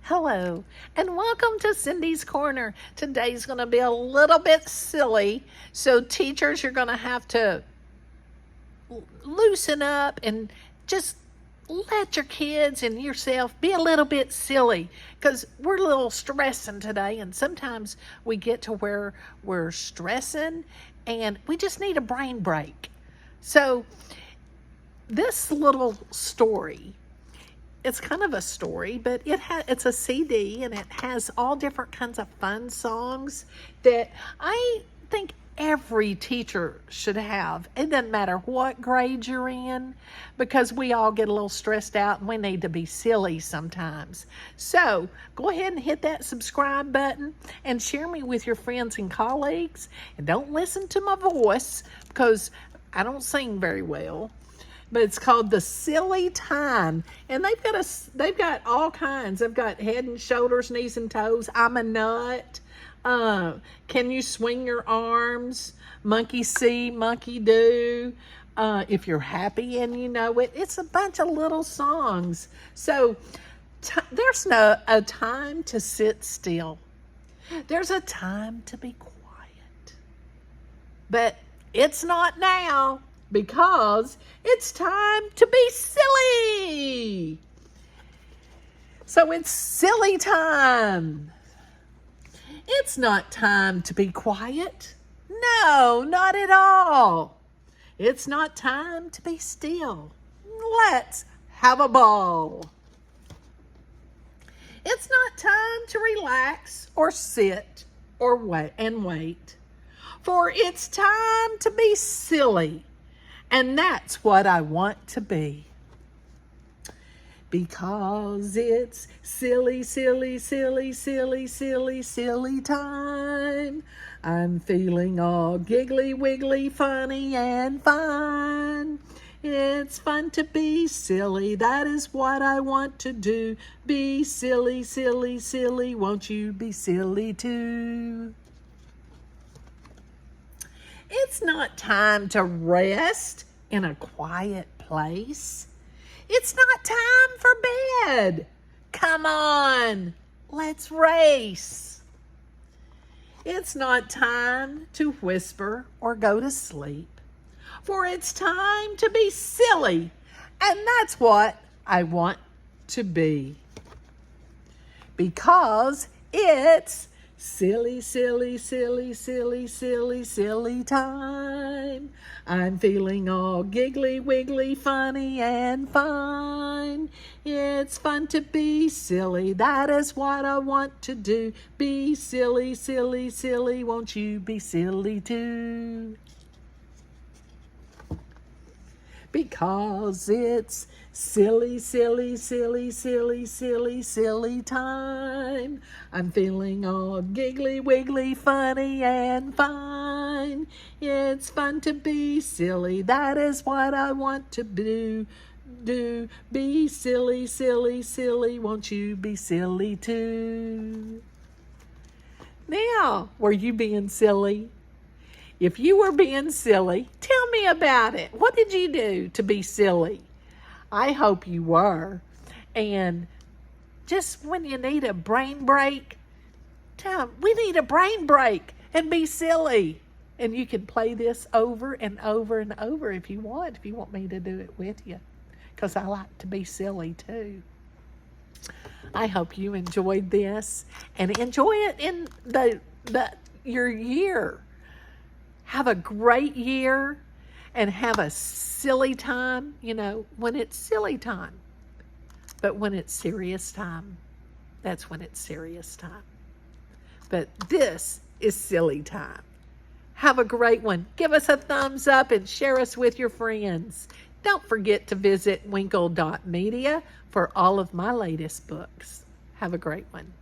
Hello, and welcome to Cindy's Corner. Today's going to be a little bit silly, so teachers, you're going to have to loosen up and just let your kids and yourself be a little bit silly, because we're a little stressing today, and sometimes we get to where we're stressing and we just need a brain break. So this little story, it's kind of a story, but it's a CD, and it has all different kinds of fun songs that I think every teacher should have. It doesn't matter what grade you're in, because we all get a little stressed out and we need to be silly sometimes. So go ahead and hit that subscribe button and share me with your friends and colleagues. And don't listen to my voice, because I don't sing very well. But it's called The Silly Time. And they've got all kinds. They've got head and shoulders, knees and toes, I'm a nut, can you swing your arms, monkey see, monkey do, if you're happy and you know it. It's a bunch of little songs. So there's a time to sit still. There's a time to be quiet. But it's not now, because it's time to be silly. So it's silly time. It's not time to be quiet. No, not at all. It's not time to be still. Let's have a ball. It's not time to relax or sit or wait. For it's time to be silly. And that's what I want to be. Because it's silly, silly, silly, silly, silly, silly time. I'm feeling all giggly, wiggly, funny and fine. It's fun to be silly. That is what I want to do. Be silly, silly, silly. Won't you be silly too? It's not time to rest in a quiet place. It's not time for bed. Come on, let's race. It's not time to whisper or go to sleep, for it's time to be silly, and that's what I want to be. Because it's silly, silly, silly, silly, silly, silly time. I'm feeling all giggly, wiggly, funny and fine. It's fun to be silly. That is what I want to do. Be silly, silly, silly. Won't you be silly too? Because it's silly, silly, silly, silly, silly, silly time. I'm feeling all giggly, wiggly, funny and fine. It's fun to be silly. That is what I want to do. Be silly, silly, silly. Won't you be silly too? Now, were you being silly? If you were being silly, tell me about it. What did you do to be silly? I hope you were. And just when you need a brain break, tell them, we need a brain break, and be silly. And you can play this over and over and over if you want me to do it with you, because I like to be silly too. I hope you enjoyed this, and enjoy it in your year. Have a great year, and have a silly time, when it's silly time. But when it's serious time, that's when it's serious time. But this is silly time. Have a great one. Give us a thumbs up and share us with your friends. Don't forget to visit winkle.media for all of my latest books. Have a great one.